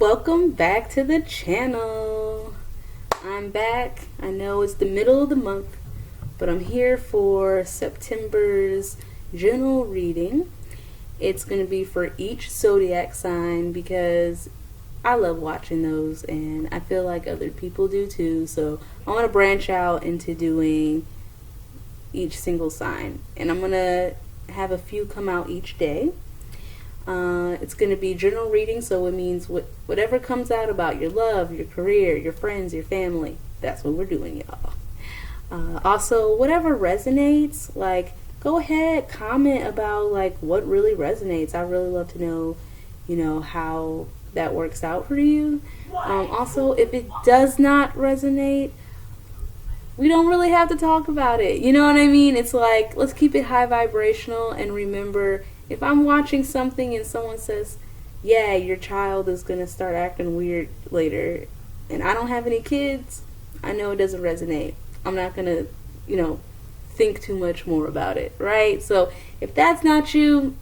welcome back to the channel. I'm back. I know it's the middle of the month, but I'm here for September's general reading. It's going to be for each zodiac sign because I love watching those and I feel like other people do too. So I want to branch out into doing each single sign, and I'm going to have a few come out each day. It's going to be general reading, so it means whatever comes out about your love, your career, your friends, your family, that's what we're doing, y'all. Also, whatever resonates, like, go ahead, comment about, like, what really resonates. I really love to know, how that works out for you. Also, if it does not resonate, we don't really have to talk about it. You know what I mean? It's like, let's keep it high vibrational, and remember, if I'm watching something and someone says, yeah, your child is going to start acting weird later, and I don't have any kids, I know it doesn't resonate. I'm not going to, think too much more about it, right? So if that's not you,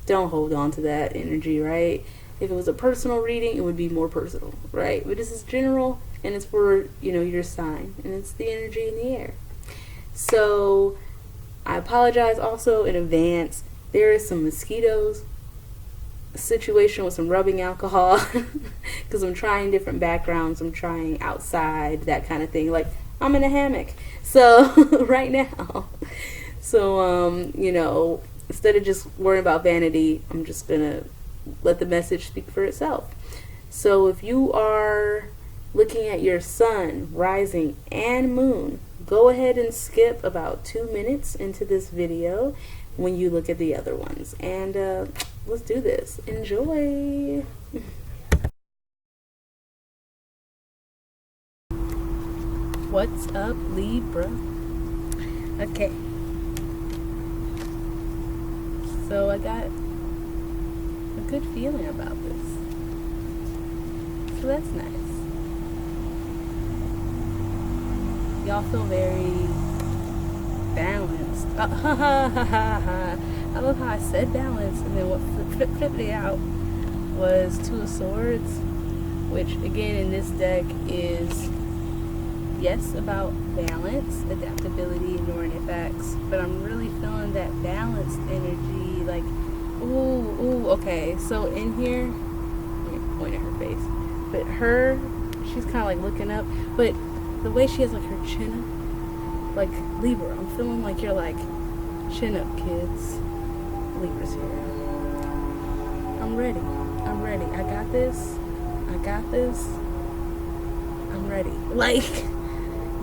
don't hold on to that energy, right? If it was a personal reading, it would be more personal, right? But this is general, and it's for, your sign, and it's the energy in the air. So I apologize also in advance. There is some mosquitoes, a situation with some rubbing alcohol, because I'm trying different backgrounds. I'm trying outside, that kind of thing. Like, I'm in a hammock, so right now. So, instead of just worrying about vanity, I'm just going to let the message speak for itself. So if you are looking at your sun, rising, and moon, go ahead and skip about 2 minutes into this video when you look at the other ones. And let's do this. Enjoy. What's up, Libra? Okay. So I got a good feeling about this. So that's nice. Y'all feel very balanced. I love how I said balance, and then what flipped it out was Two of Swords, which again in this deck is, yes, about balance, adaptability, ignoring effects, but I'm really feeling that balanced energy, like, ooh, okay, so in here, let me point at her face, but she's kind of like looking up, but the way she has like her chin up, like Libra, I'm feeling like you're like, chin up, kids. Libra's here. I'm ready. I got this. I'm ready. Like,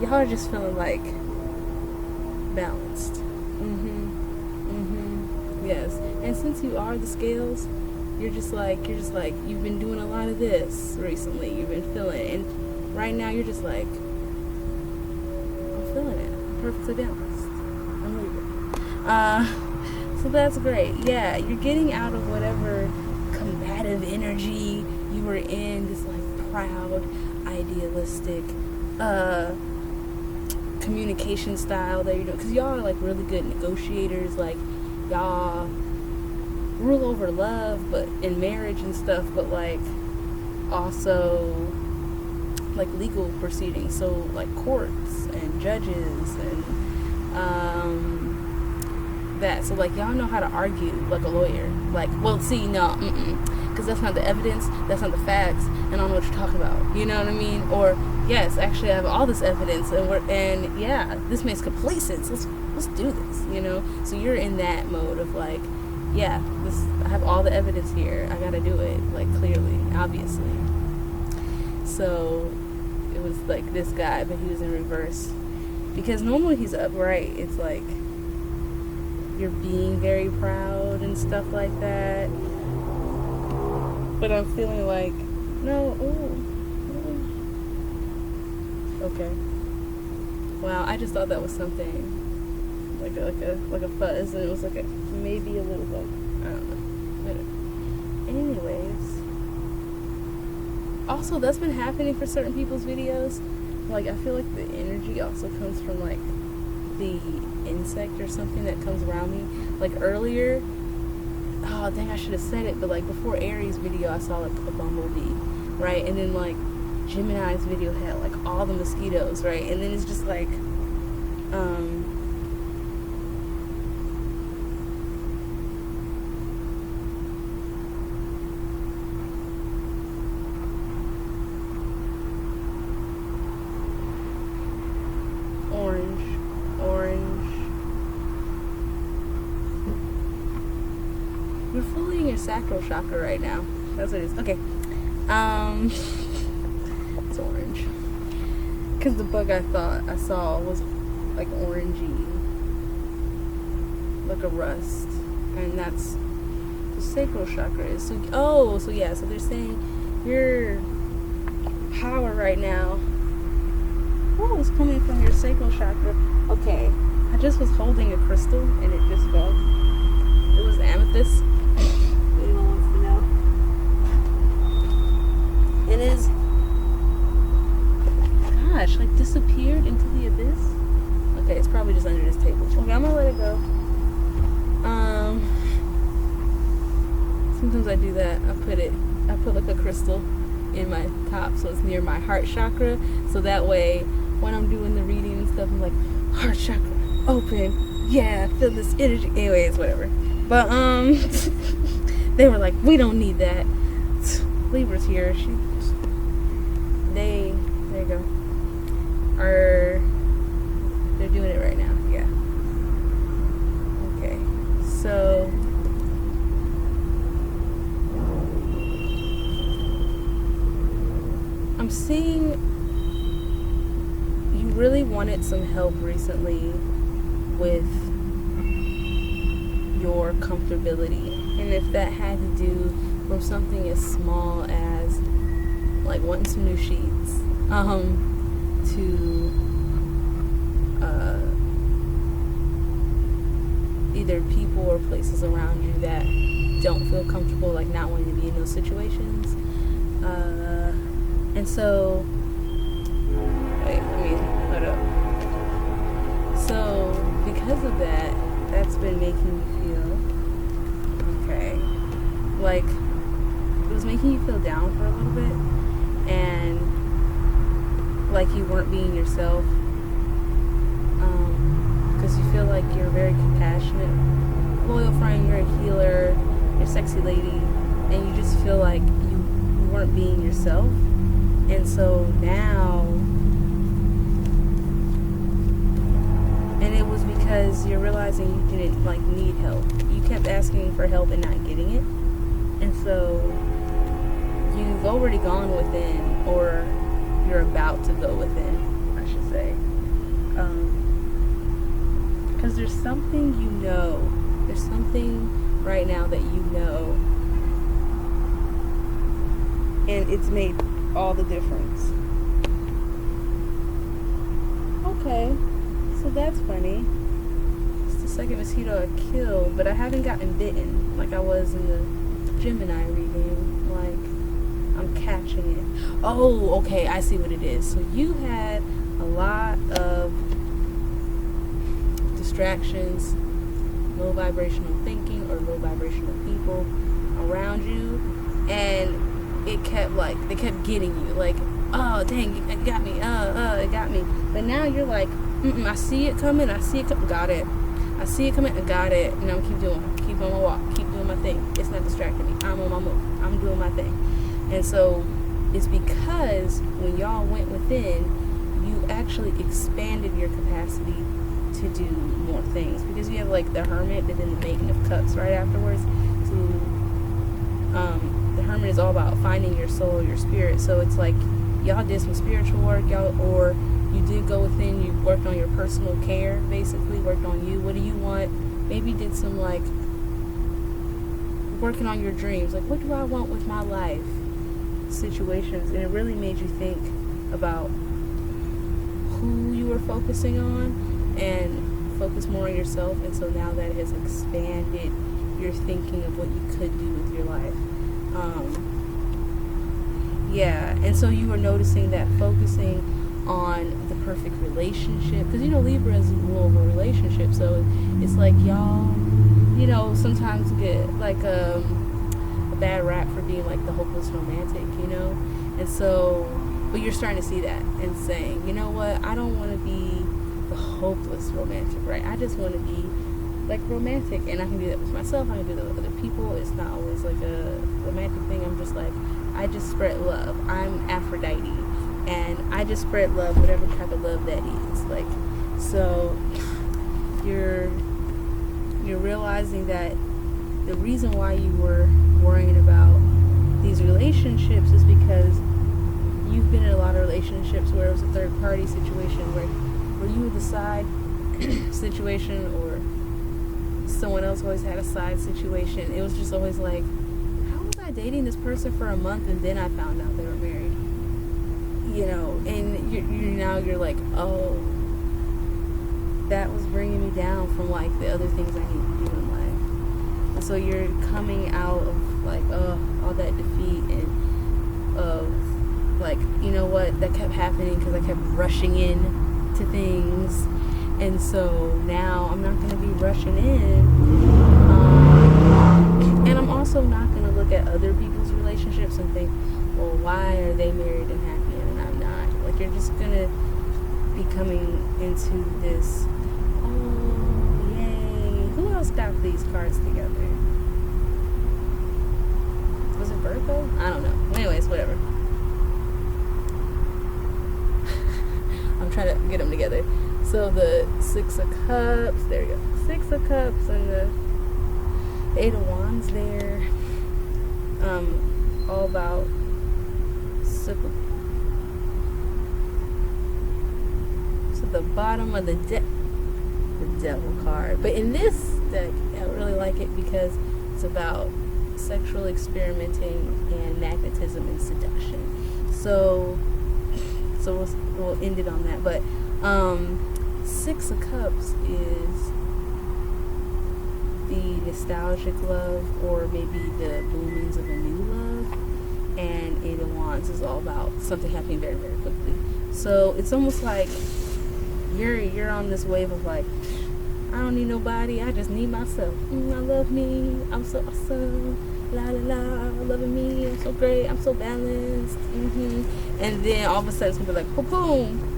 y'all are just feeling like balanced. Yes. And since you are the scales, you're just like, you've been doing a lot of this recently. You've been feeling it. And right now you're just like, I'm feeling it. I'm perfectly balanced. I'm Libra. So that's great. Yeah, you're getting out of whatever combative energy you were in, this like proud, idealistic communication style that you're doing. Because y'all are like really good negotiators. Like, y'all rule over love, but in marriage and stuff, but like also like legal proceedings. So like courts and judges and that. So like y'all know how to argue like a lawyer. Like, well, see, no, because that's not the evidence, that's not the facts, and I don't know what you're talking about. You know what I mean? Or yes, actually, I have all this evidence, and yeah, this makes complete sense. Let's do this. So you're in that mode of like, yeah, I have all the evidence here. I gotta do it, like, clearly, obviously. So it was like this guy, but he was in reverse, because normally he's upright. It's like you're being very proud and stuff like that, but I'm feeling like, no, okay. Wow, I just thought that was something like a fuzz, and it was like maybe a little bug. I don't know. Anyways, also that's been happening for certain people's videos. Like, I feel like the energy also comes from like the insect or something that comes around me. Like earlier, oh dang, I should have said it, but like before Aries video, I saw like a bumblebee, right? And then like Gemini's video had like all the mosquitoes, right? And then it's just like orange. You're fully in your sacral chakra right now. That's what it is. Okay. It's orange. Because the bug I thought I saw was like orangey, like a rust, and that's the sacral chakra is. So so they're saying your power right now. Oh, it's coming from your sacral chakra. Okay, I just was holding a crystal and it just fell. It was amethyst. If anyone wants to know, it is. Gosh, like disappeared into the abyss. Okay, it's probably just under this table. Okay, I'm gonna let it go. Sometimes I do that. I put like a crystal in my top, so it's near my heart chakra. So that way, when I'm doing the reading and stuff, I'm like, heart chakra open. Yeah, feel this energy. Anyways, whatever. But they were like, we don't need that. Libra's here. There you go. They're doing it right now. Yeah. Okay. So I'm seeing you really wanted some help recently with your comfortability, and if that had to do with something as small as like wanting some new sheets, to either people or places around you that don't feel comfortable, like not wanting to be in those situations, and so wait, let me hold up. So because of that, that's been making me feel okay, like it was making you feel down for a little bit, and like you weren't being yourself, because you feel like you're a very compassionate, loyal friend, you're a healer, you're a sexy lady, and you just feel like you weren't being yourself. And so now, and it was because you're realizing you didn't like need help. You kept asking for help and not getting it, and so you've already gone within, or you're about to go within, I should say, because there's something there's something right now that and it's made all the difference. Okay, so that's funny. It's the second mosquito I killed, but I haven't gotten bitten like I was in the Gemini reading. Like, I'm catching it. Oh, okay, I see what it is. So you had a lot of distractions, low vibrational thinking, or low vibrational people around you, and they kept getting you, like, oh dang, it got me, it got me. But now you're like, I see it coming, got it. I see it coming, I got it, and I'm keep on my walk, keep doing my thing. It's not distracting me. I'm on my move. I'm doing my thing. And so it's because when y'all went within, you actually expanded your capacity to do more things, because you have like the Hermit and then the Maiden of Cups right afterwards. So the Hermit is all about finding your soul, your spirit. So it's like y'all did some spiritual work, or you did go within, you worked on your personal care, basically worked on you. What do you want? Maybe did some like working on your dreams, like what do I want with my life situations, and it really made you think about who you were focusing on and focus more on yourself. And so now that has expanded your thinking of what you could do with your life. And so you were noticing that focusing on the perfect relationship, because Libra is more of a relationship, so it's like y'all sometimes get like a bad rap for being like the hopeless romantic, And so, but you're starting to see that and saying, you know what, I don't want to be the hopeless romantic, right? I just want to be like romantic, and I can do that with myself, I can do that with other people. It's not always like a romantic thing. I'm just like, I just spread love. I'm Aphrodite, and I just spread love, whatever type of love that is. Like, so you're realizing that the reason why you were worrying about these relationships is because you've been in a lot of relationships where it was a third party situation, where you were the side situation, or someone else always had a side situation. It was just always like, how was I dating this person for a month and then I found out they were married? You know, and you're like, oh, that was bringing me down from like the other things I need to do in life. And so you're coming out of like, all that defeat and of like, you know what, that kept happening because I kept rushing in to things. And so now I'm not going to be rushing in. And I'm also not going to look at other people's relationships and think, well, why are they married and happy and I'm not? Like, you're just going to be coming into this, oh, yay. Who else got these cards together? Was it Virgo? I don't know. Anyways, whatever. I'm trying to get them together. So the Six of Cups, there you go. Six of Cups and the Eight of Wands there. All about cyclical. So the bottom of the deck, the Devil card. But in this deck, I really like it because it's about sexual experimenting and magnetism and seduction. So we'll end it on that. But Six of Cups is the nostalgic love, or maybe the bloomings of a new love, and Eight of Wands is all about something happening very, very quickly. So it's almost like you're on this wave of like, I don't need nobody, I just need myself. I love me, I'm so awesome, la la la, loving me, I'm so great, I'm so balanced. And then all of a sudden it's gonna be like, boom.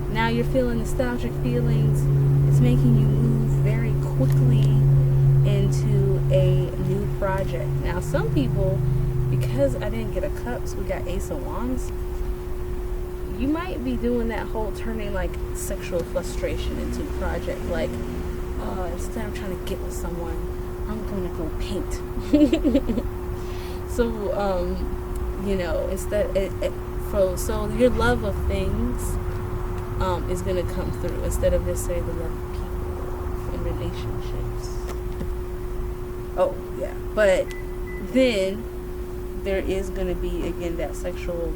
Now you're feeling nostalgic feelings. It's making you move very quickly into a new project. Now some people, because I didn't get a Cups, we got Ace of Wands. You might be doing that whole turning like sexual frustration into a project. Like, instead of trying to get with someone, I'm gonna go paint. So, you know, instead, so your love of things is going to come through instead of necessarily the love of people and relationships. Oh, yeah. But then there is going to be, again, that sexual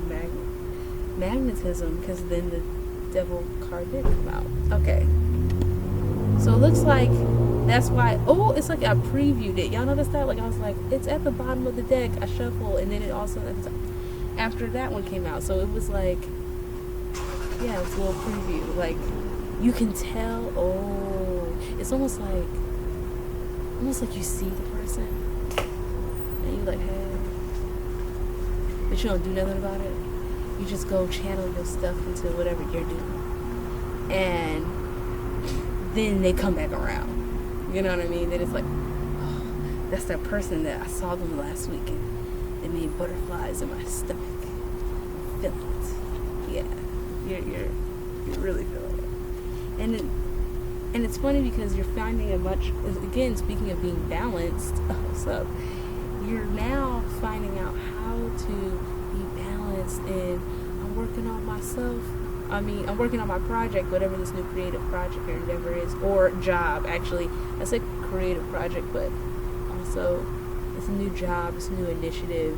magnetism, because then the Devil card did come out. Okay. So it looks like that's why, it's like I previewed it. Y'all notice that? Like, I was like, it's at the bottom of the deck. I shuffle, and then it also, after that one came out. So it was like, yeah, it's a little preview. Like, you can tell, it's almost like you see the person, and you like, hey, but you don't do nothing about it. You just go channel your stuff into whatever you're doing, and then they come back around. You know what I mean? Then it's like, that's that person that I saw them last week, and it made butterflies in my stomach. Feel it. Yeah. You're really feeling it. And it's funny because you're finding again, speaking of being balanced, so you're now finding out how to be balanced, and I'm working on myself. I'm working on my project, whatever this new creative project or endeavor is, or job. Actually, I said creative project, but also it's a new job, it's a new initiative,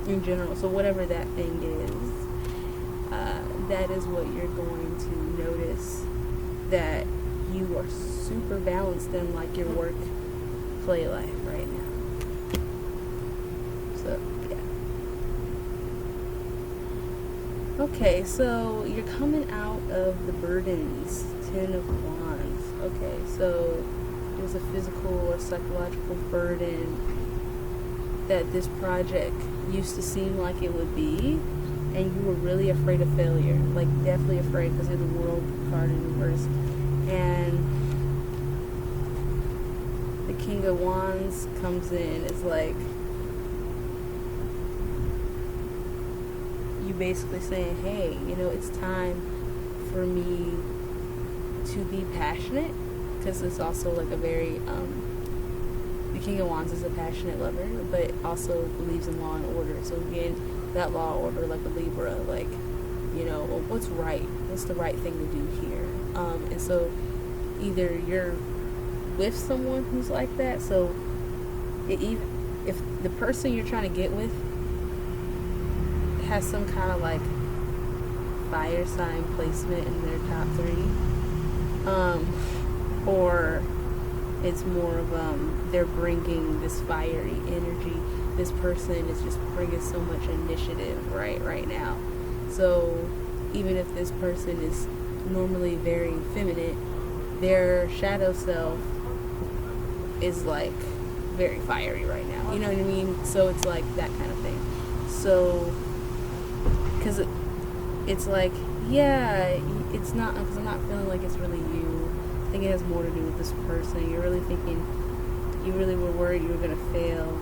in general. So whatever that thing is, that is what you're going to notice, that you are super balanced in like your work play life right now. So yeah. Okay, so you're coming out of the burdens, 10 of Wands. Okay, so there's a physical or psychological burden that this project used to seem like it would be, and you were really afraid of failure, like definitely afraid because of the world card in reverse. And the King of Wands comes in. It's like you basically saying, hey, you know, it's time for me to be passionate, because it's also like a very the King of Wands is a passionate lover, but also believes in law and order. So again, that law and order, like a Libra, like, you know, well, what's right? What's the right thing to do here? And so either you're with someone who's like that, so if the person you're trying to get with has some kind of like fire sign placement in their top 3, or it's more of they're bringing this fiery energy. This person is just bringing so much initiative right now. So even if this person is normally very feminine, their shadow self is like very fiery right now. You know what I mean? So it's like that kind of thing. So because it's like, yeah, it's not, because I'm not feeling like it's really you. I think it has more to do with this person. You're really thinking, you really were worried you were going to fail.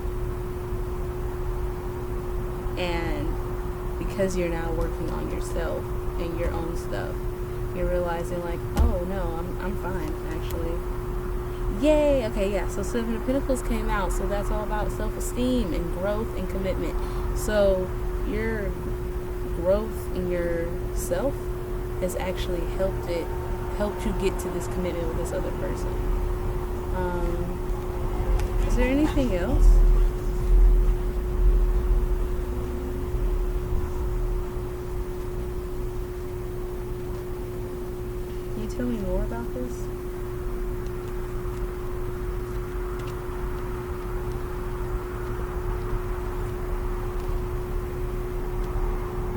And because you're now working on yourself and your own stuff, you're realizing like, oh no, I'm fine actually. Yay! Okay, yeah. So 7 of Pentacles came out. So that's all about self-esteem and growth and commitment. So your growth in yourself has actually helped you get to this commitment with this other person. Is there anything else? Can you tell me more about this?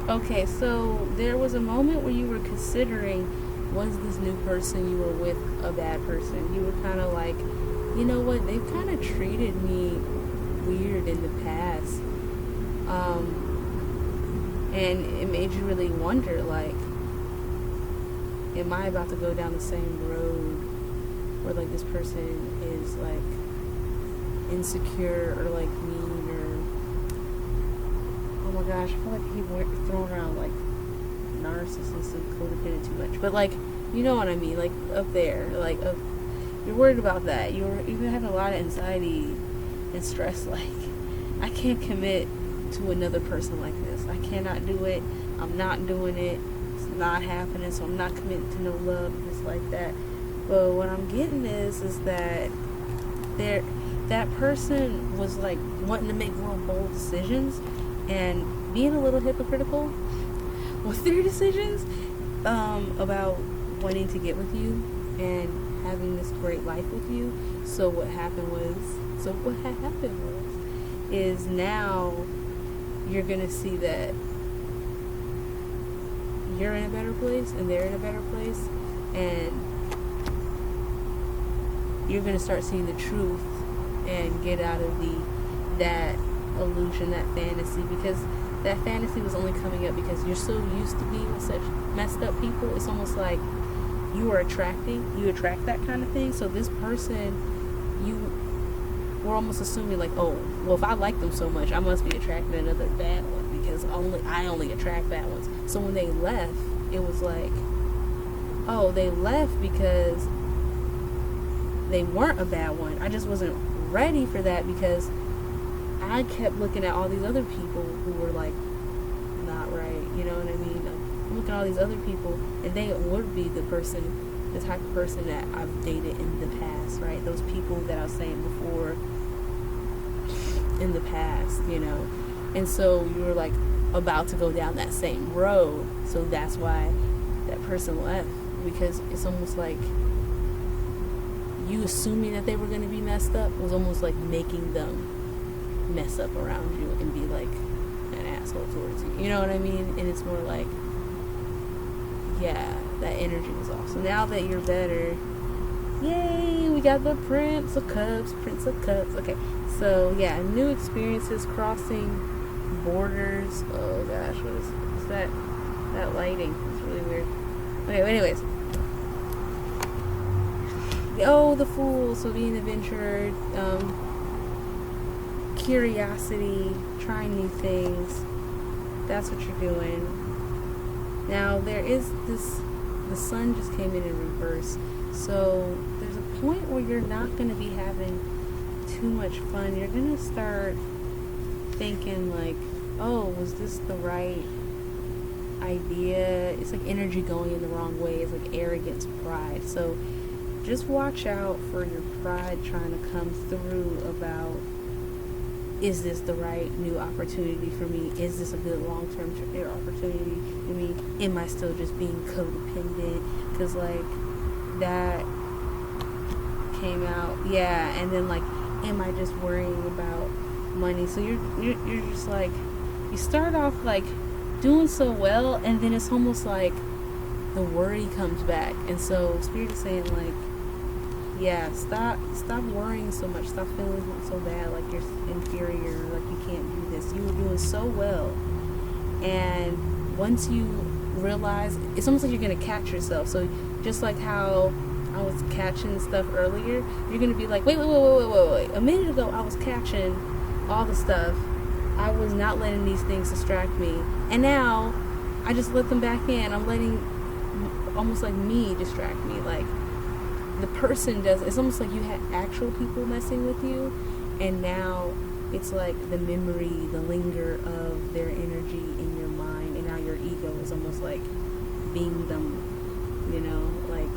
Okay, so there was a moment where you were considering, was this new person you were with a bad person? You were kind of like, you know what, they've kind of treated me weird in the past. And it made you really wonder, like, am I about to go down the same road where, like, this person is, like, insecure or, like, mean or... Oh my gosh, I feel like people are throwing around, like, narcissist and codependent too much. But, like, you know what I mean, like, up there, like, you're worried about that. You're having a lot of anxiety and stress, like, I can't commit to another person like this. I cannot do it. I'm not doing it. It's not happening, so I'm not committing to no love, just like that. But what I'm getting is that that person was, like, wanting to make real bold decisions and being a little hypocritical with their decisions about wanting to get with you and having this great life with you. So what happened was is now you're gonna see that you're in a better place and they're in a better place, and you're gonna start seeing the truth and get out of that illusion, that fantasy, because that fantasy was only coming up because you're so used to being with such messed up people. It's almost like you attract that kind of thing. So this person, we're almost assuming like, oh, well, if I like them so much, I must be attracting another bad one, because I only attract bad ones. So when they left, it was like, oh, they left because they weren't a bad one. I just wasn't ready for that, because I kept looking at all these other people who were like not right, you know what I mean? Like, I'm looking at all these other people, and they would be the type of person that I've dated in the past, right? Those people that I was saying before, in the past, you know. And so you were like about to go down that same road, so that's why that person left, because it's almost like you assuming that they were going to be messed up was almost like making them mess up around you and be like an asshole towards you, you know what I mean? And it's more like, yeah, that energy was off. So now that you're better, Yay, we got the Prince of Cups, Prince of Cups. Okay, so yeah, new experiences, crossing borders. Oh gosh, what is that? That lighting is really weird. Okay, well, anyways. Oh, the Fool, so being an adventurer, curiosity, trying new things. That's what you're doing. Now, there is this, the sun just came in reverse. So, there's a point where you're not going to be having too much fun. You're going to start thinking like, oh, was this the right idea? It's like energy going in the wrong way. It's like arrogance, pride. So, just watch out for your pride trying to come through about, is this the right new opportunity for me? Is this a good long-term opportunity for me? Am I still just being codependent? Because, like, that came out. Yeah, and then, like, am I just worrying about money? So you're just, like, you start off, like, doing so well, and then it's almost like the worry comes back. And so Spirit is saying, like, yeah, stop worrying so much. Stop feeling so bad, like you're inferior, like you can't do this. You were doing so well, and once you realize, it's almost like you're gonna catch yourself. So just like how I was catching stuff earlier, you're gonna be like, wait. A minute ago, I was catching all the stuff. I was not letting these things distract me, and now I just let them back in. I'm letting almost like me distract me, like. The person does, it's almost like you had actual people messing with you, and now it's like the memory, the linger of their energy in your mind, and now your ego is almost like being them, you know, like,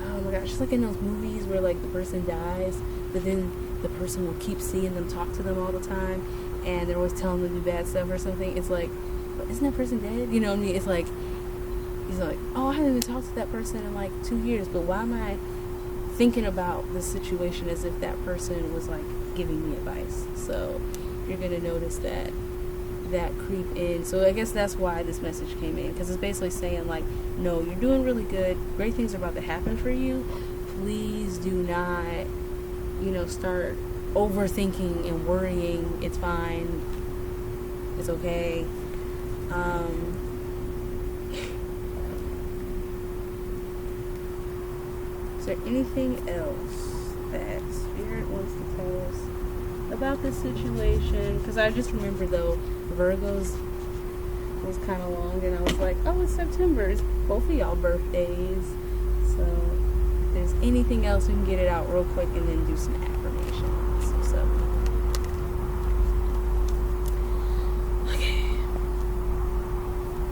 oh my gosh, it's like in those movies where like the person dies, but then the person will keep seeing them, talk to them all the time, and they're always telling them to do bad stuff or something. It's like, isn't that person dead? You know what I mean? It's like, he's like, oh, I haven't even talked to that person in like 2 years, but why am I thinking about this situation as if that person was like giving me advice? So you're going to notice that creep in. So I guess that's why this message came in, because it's basically saying like, no, you're doing really good. Great things are about to happen for you. Please do not, start overthinking and worrying. It's fine. It's okay. Is there anything else that Spirit wants to tell us about this situation? Because I just remember, though, Virgo's was kind of long, and I was like, oh, it's September. It's both of y'all birthdays. So if there's anything else, we can get it out real quick and then do some affirmations. So, okay.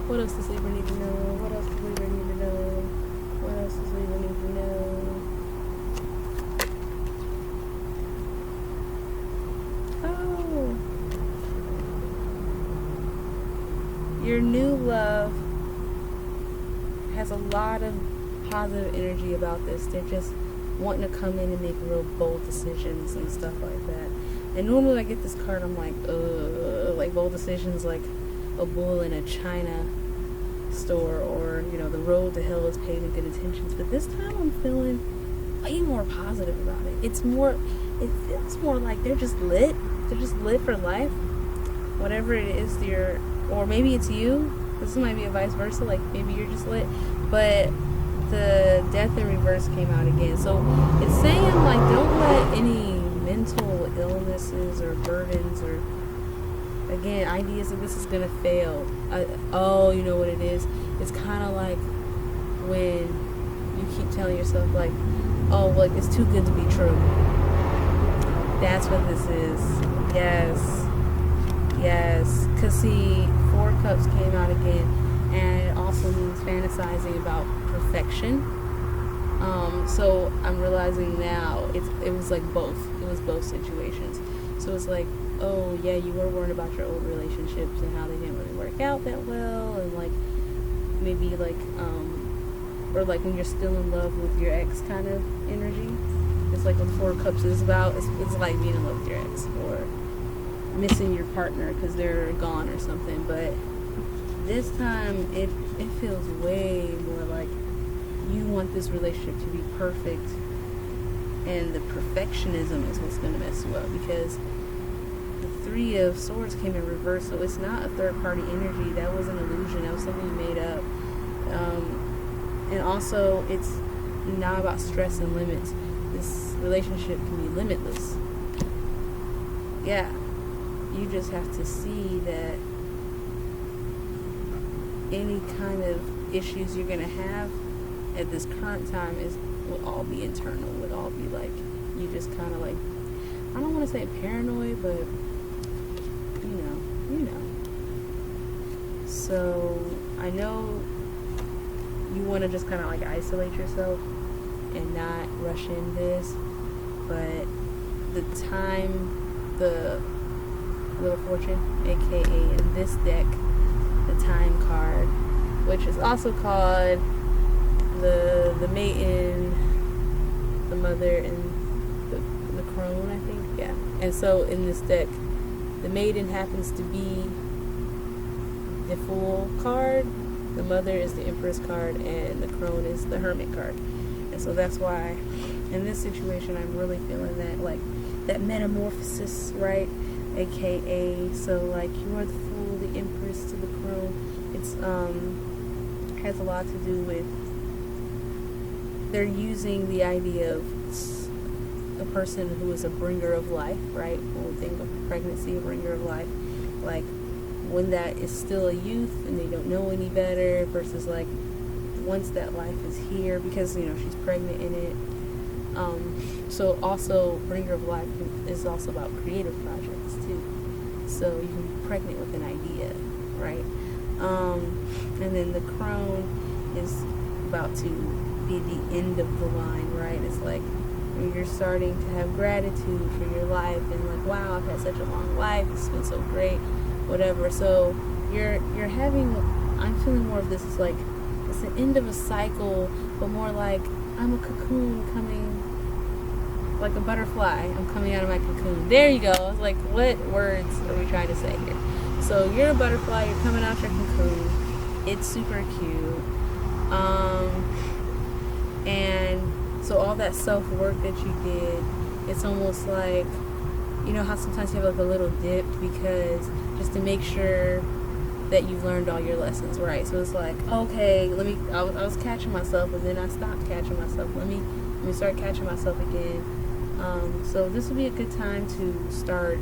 What else does Libra need to know? What else does Libra need to know? What else does Libra need to know? Oh. Your new love has a lot of positive energy about this. They're just wanting to come in and make real bold decisions and stuff like that. And normally when I get this card, I'm like, like bold decisions, like a bull in a china store, or the road to hell is paved with good intentions. But this time I'm feeling way more positive about it. It feels more like they're just lit for life, whatever it is. Or maybe it's you. This might be a vice versa, like maybe you're just lit. But the death in reverse came out again, so it's saying like, don't let any mental illnesses or burdens, or again, ideas that this is gonna fail. You know what it is? It's kind of like when you keep telling yourself like, oh, like it's too good to be true. That's what this is. Yes. Cause see, 4 Cups came out again, and it also means fantasizing about perfection. So I'm realizing now it was like both. It was both situations. So it's like, oh yeah, you were worried about your old relationships and how they didn't really work out that well, and like maybe like or like when you're still in love with your ex kind of energy. It's like what 4 Cups is about. It's like being in love with your ex, or missing your partner because they're gone or something. But this time it feels way more like you want this relationship to be perfect, and the perfectionism is what's going to mess you up, because the Three of Swords came in reverse, so it's not a third-party energy. That was an illusion. That was something you made up. And also, it's not about stress and limits. This relationship can be limitless. Yeah, you just have to see that any kind of issues you're going to have at this current time will all be internal, would all be like, you just kind of like, I don't want to say paranoid, but you know. So I know you want to just kind of like isolate yourself and not rush in this, but the Wheel of Fortune, aka in this deck, the Time card, which is also called the Maiden, the Mother, and the Crone, I think. Yeah. And so in this deck, the Maiden happens to be the Fool card, the Mother is the Empress card, and the Crone is the Hermit card. And so that's why in this situation I'm really feeling that, like, that metamorphosis, right? AKA, so like, you are the Fool, the Empress to the Crone. It's has a lot to do with, they're using the idea of a person who is a bringer of life, right? When we think of pregnancy, a bringer of life, like when that is still a youth and they don't know any better, versus like once that life is here, because she's pregnant in it. So also, bringer of life is also about creative projects too. So you can be pregnant with an idea, right? And then the Crone is about to be the end of the line, right? It's like when you're starting to have gratitude for your life and like, wow, I've had such a long life, it's been so great, whatever. So you're having, I'm feeling more of this is like, it's the end of a cycle, but more like I'm a cocoon coming, like a butterfly, I'm coming out of my cocoon. There you go. It's like, what words are we trying to say here? So you're a butterfly, you're coming out your cocoon. It's super cute. And so all that self-work that you did, it's almost like, you know how sometimes you have like a little dip, because just to make sure that you've learned all your lessons, right? So it's like, okay, I was catching myself, and then I stopped catching myself. Let me start catching myself again. So this would be a good time to start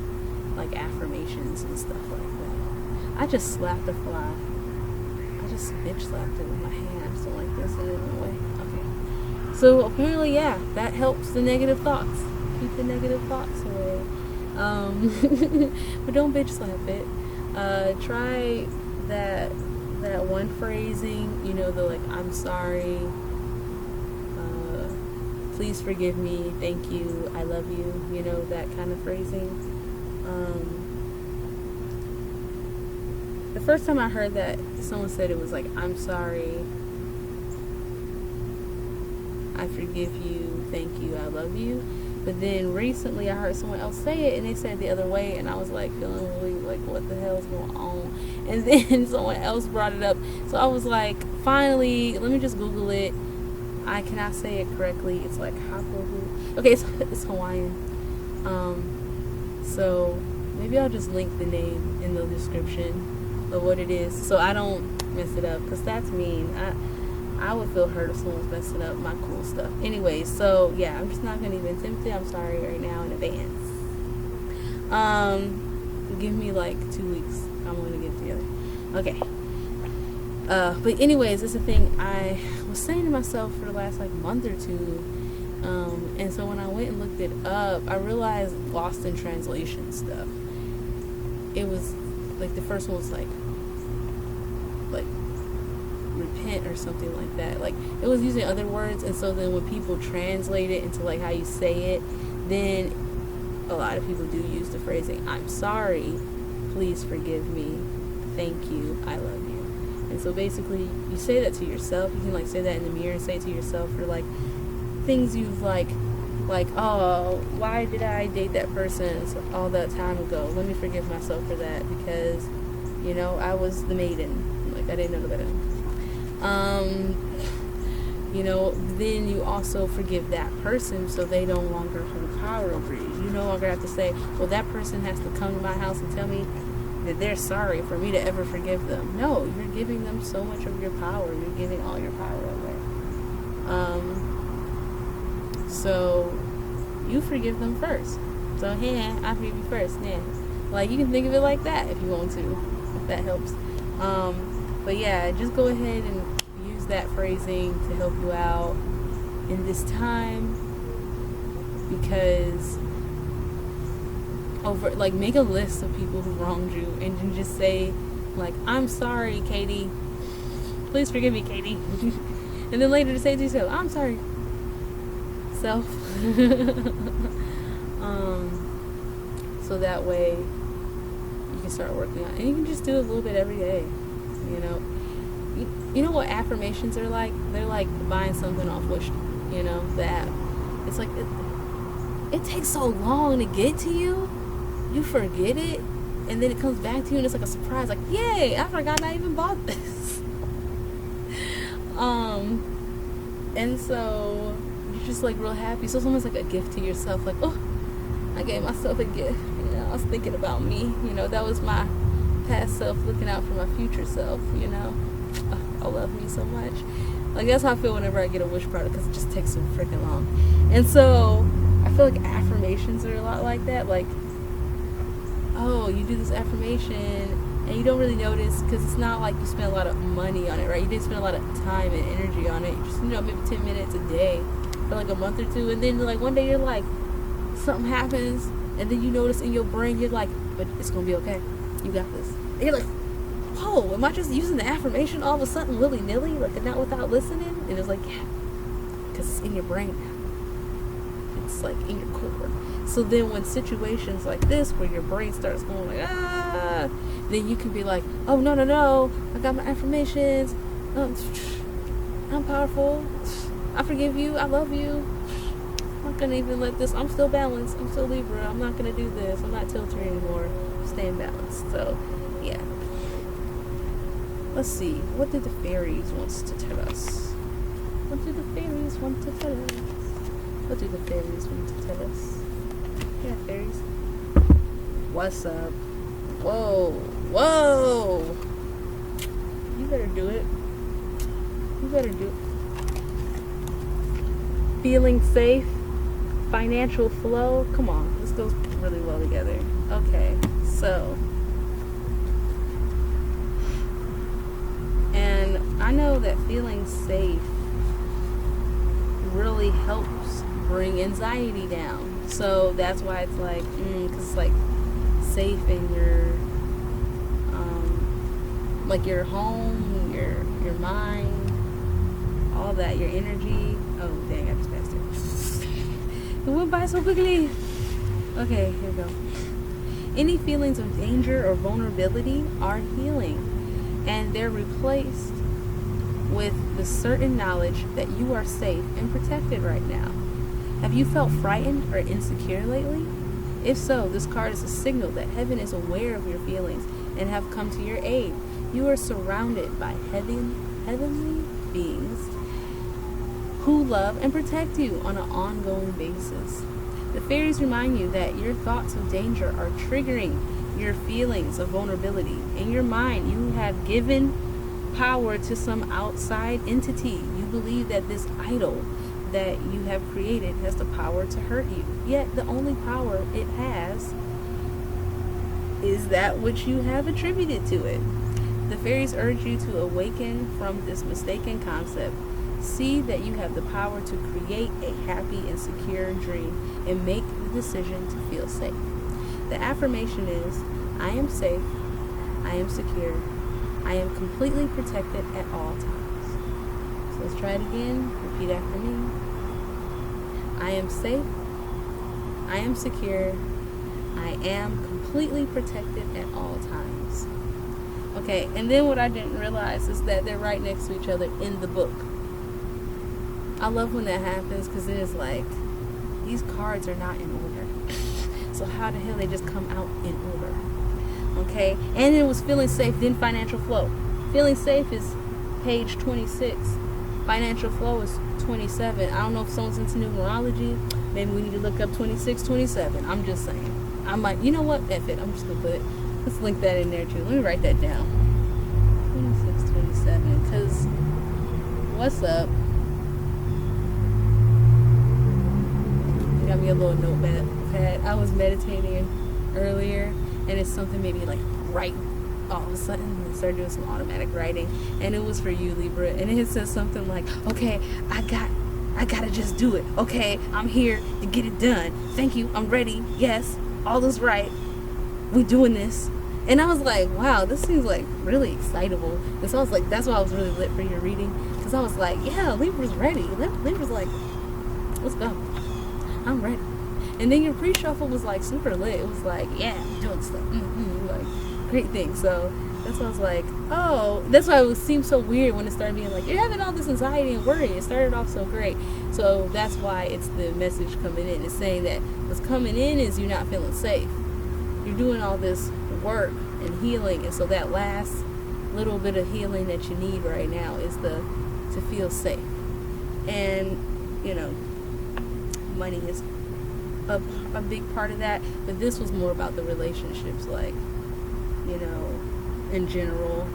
like affirmations and stuff like that. I just slapped a fly. I just bitch slapped it with my hand, so like this, and it went away. Okay. So apparently, yeah, that helps the negative thoughts. Keep the negative thoughts away. But don't bitch slap it. Try that one phrasing, the like, I'm sorry, please forgive me, thank you, I love you, that kind of phrasing. The first time I heard that, someone said it was like, I'm sorry, I forgive you, thank you, I love you. But then recently I heard someone else say it, and they said it the other way, and I was like feeling really like, what the hell is going on? And then someone else brought it up, so I was like, finally, let me just Google it. I cannot say it correctly. It's like hapohu. Okay, it's Hawaiian. So maybe I'll just link the name in the description of what it is, so I don't mess it up, because that's mean. I would feel hurt if someone's messing up my cool stuff. Anyways, so yeah, I'm just not going to even attempt it. I'm sorry right now in advance. Give me like 2 weeks. I'm going to get it together. Okay. But anyways, it's a thing I was saying to myself for the last like month or two. And so when I went and looked it up, I realized lost in translation stuff. It was like, the first one was like repent or something like that. Like, it was using other words, and so then when people translate it into like how you say it, then a lot of people do use the phrasing, I'm sorry, please forgive me, thank you, I love you. And so basically you say that to yourself. You can like say that in the mirror and say it to yourself for like things you've like, oh, why did I date that person all that time ago? Let me forgive myself for that, because I was the maiden, like I didn't know better. You know, then you also forgive that person so they no longer hold power over you. You no longer have to say, well, that person has to come to my house and tell me that they're sorry for me to ever forgive them. No, you're giving them so much of your power. You're giving all your power away. So you forgive them first. So, hey, I forgive you first. Yeah. Like, you can think of it like that if you want to, if that helps. But yeah, just go ahead and use that phrasing to help you out in this time, because make a list of people who wronged you and then just say, like, I'm sorry, Katie. Please forgive me, Katie. And then later to say to yourself, I'm sorry, self. So that way you can start working on it. And you can just do it a little bit every day. You know, you know what affirmations are like? They're like buying something off Wish, you know, the app. It's like it takes so long to get to you. You forget it, and then it comes back to you, and it's like a surprise. Like, yay! I forgot I even bought this. And so you're just like real happy. So it's almost like a gift to yourself. Like, oh, I gave myself a gift. You know, I was thinking about me. You know, that was my past self looking out for my future self. You know, I love me so much. Like, that's how I feel whenever I get a Wish product, because it just takes so freaking long. And so I feel like affirmations are a lot like that. Like, oh, you do this affirmation and you don't really notice, because it's not like you spend a lot of money on it, right? You didn't spend a lot of time and energy on it. You just, you know, maybe 10 minutes a day for like a month or two, and then like one day you're like, something happens, and then you notice in your brain, you're like, but it's gonna be okay. You got this. And you're like, whoa, am I just using the affirmation all of a sudden willy-nilly, like not without listening? And it's like, yeah, because it's in your brain now. It's like in your core. So then when situations like this, where your brain starts going like, ah, then you can be like, oh, no, I got my affirmations. I'm powerful. I forgive you. I love you. I'm not going to even let this. I'm still balanced. I'm still Libra. I'm not going to do this. I'm not tilting anymore. I'm staying balanced. So, yeah. Let's see. What did the fairies want to tell us? What do the fairies want to tell us? What do the fairies want to tell us? Yeah, fairies. What's up? Whoa. You better do it. Feeling safe. Financial flow. Come on. This goes really well together. Okay. So. And I know that feeling safe really helps bring anxiety down. So that's why it's like, because it's like safe in your, like your home, your mind, all that, your energy. Oh, dang, I just passed it. It went by so quickly. Okay, here we go. Any feelings of danger or vulnerability are healing, and they're replaced with the certain knowledge that you are safe and protected right now. Have you felt frightened or insecure lately? If so, this card is a signal that heaven is aware of your feelings and have come to your aid. You are surrounded by heavenly beings who love and protect you on an ongoing basis. The fairies remind you that your thoughts of danger are triggering your feelings of vulnerability. In your mind, you have given power to some outside entity. You believe that this idol that you have created has the power to hurt you. Yet the only power it has is that which you have attributed to it. The fairies urge you to awaken from this mistaken concept. See that you have the power to create a happy and secure dream and make the decision to feel safe. The affirmation is, I am safe, I am secure, I am completely protected at all times. So let's try it again. Repeat after me. I am safe, I am secure, I am completely protected at all times. Okay, and then what I didn't realize is that they're right next to each other in the book. I love when that happens, because then it's like, these cards are not in order. So how the hell they just come out in order? Okay, and it was feeling safe, then financial flow. Feeling safe is page 26 Financial flow is 27. I don't know if someone's into numerology. Maybe we need to look up 26, 27. I'm just saying. I might, you know what? F it. I'm just going to let's link that in there too. Let me write that down. 26, 27. Because, what's up? Got me a little notepad. I was meditating earlier, and it's something maybe like right all of a sudden I started doing some automatic writing, and it was for you, Libra, and it says something like, okay, I gotta just do it. Okay, I'm here to get it done. Thank you, I'm ready. Yes, all is right. We doing this. And I was like, wow, this seems like really excitable. And so I was like, that's why I was really lit for your reading, because I was like, yeah, Libra's ready. Libra's like, let's go. I'm ready. And then your pre-shuffle was like super lit. It was like, yeah, I'm doing stuff. Like, great thing. So that's why I was like, oh, that's why it seemed so weird when it started being like, you're having all this anxiety and worry. It started off so great. So that's why it's the message coming in. It's saying that what's coming in is you're not feeling safe. You're doing all this work and healing, and so that last little bit of healing that you need right now is to feel safe. And you know, money is a big part of that, but this was more about the relationships, like, you know, in general.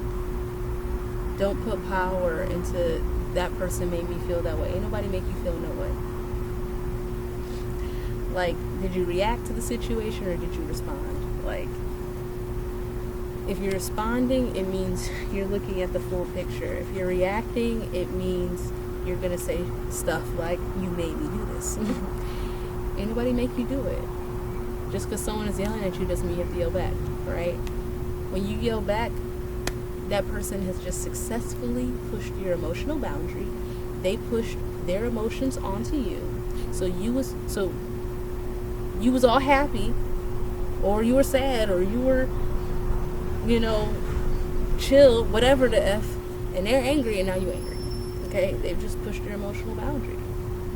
Don't put power into that person made me feel that way. Ain't nobody make you feel no way. Like, did you react to the situation or did you respond? Like, if you're responding, it means you're looking at the full picture. If you're reacting, it means you're gonna say stuff like, you made me do this. Ain't nobody make you do it. Just because someone is yelling at you doesn't mean you have to yell back, right? When you yell back, that person has just successfully pushed your emotional boundary. They pushed their emotions onto you. So you was all happy, or you were sad, or you were, you know, chill, whatever the F, and they're angry, and now you're angry. Okay? They've just pushed your emotional boundary.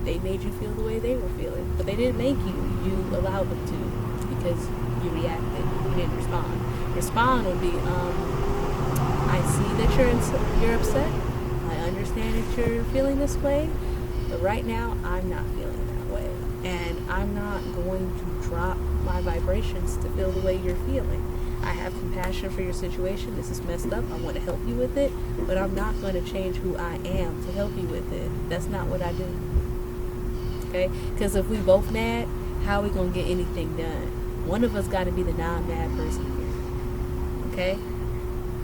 They made you feel the way they were feeling, but they didn't make you. You allowed them to, because you reacted. You didn't respond. Respond would be, I see that you're upset. I understand that you're feeling this way, but right now I'm not feeling that way, and I'm not going to drop my vibrations to feel the way you're feeling. I have compassion for your situation. This is messed up. I want to help you with it, but I'm not going to change who I am to help you with it. That's not what I do. Okay? Because if we both mad, how are we going to get anything done? One of us got to be the non-mad person here. Okay?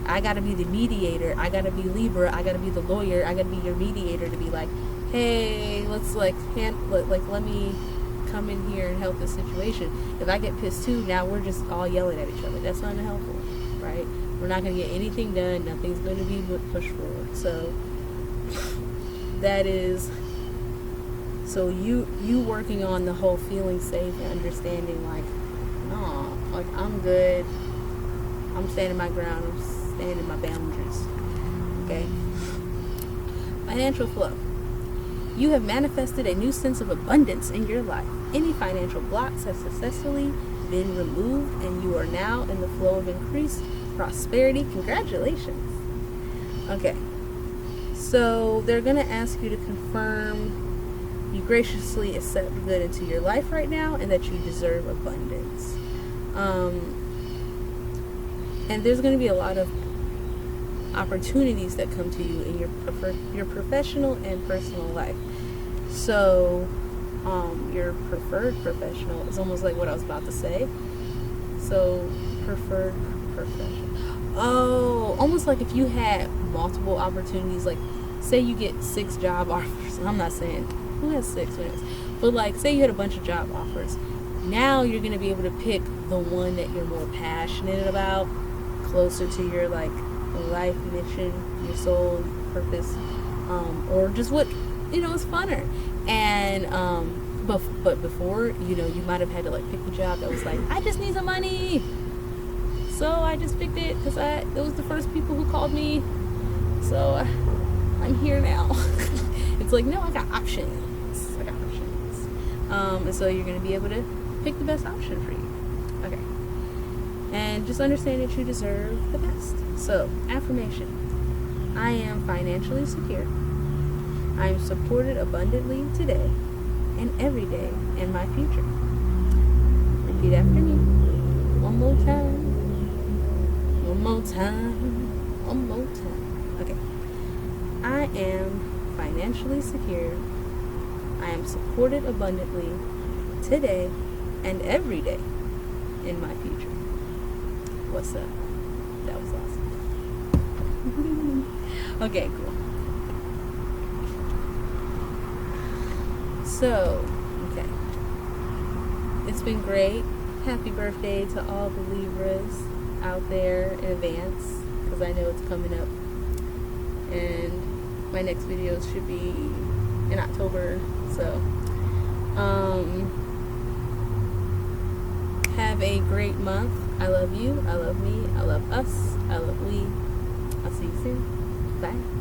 I got to be the mediator. I got to be Libra. I got to be the lawyer. I got to be your mediator to be like, hey, let's let me come in here and help this situation. If I get pissed too, now we're just all yelling at each other. That's not helpful, right? We're not going to get anything done. Nothing's going to be pushed forward. So that is, so you working on the whole feeling safe and understanding, like, no, like, I'm good. I'm standing my ground. I'm standing my boundaries. Okay? Financial flow. You have manifested a new sense of abundance in your life. Any financial blocks have successfully been removed, and you are now in the flow of increased prosperity. Congratulations. Okay. So they're going to ask you to confirm you graciously accept good into your life right now, and that you deserve abundance. And there's going to be a lot of opportunities that come to you in your professional and personal life. So your preferred professional is almost like what I was about to say. So preferred profession. Oh, almost like if you had multiple opportunities, like say you get 6 job offers. I'm not saying who has 6 minutes, but like say you had a bunch of job offers. Now you're going to be able to pick the one that you're more passionate about, closer to your like life mission, your soul purpose, or just what is funner. And but before, you might have had to like pick a job that was like, I just need some money, so I just picked it because it was the first people who called me, so I'm here now. It's like, no, I got options. And so you're going to be able to pick the best option for you. Okay. And just understand that you deserve the best. So, affirmation. I am financially secure. I am supported abundantly today and every day in my future. Repeat after me. One more time. One more time. One more time. Okay. I am financially secure. I am supported abundantly today and every day in my future. What's up? That was awesome. Okay, cool. So, okay. It's been great. Happy birthday to all the Libras out there in advance, because I know it's coming up. And my next videos should be in October. So, have a great month. I love you. I love me. I love us. I love we. I'll see you soon. Bye.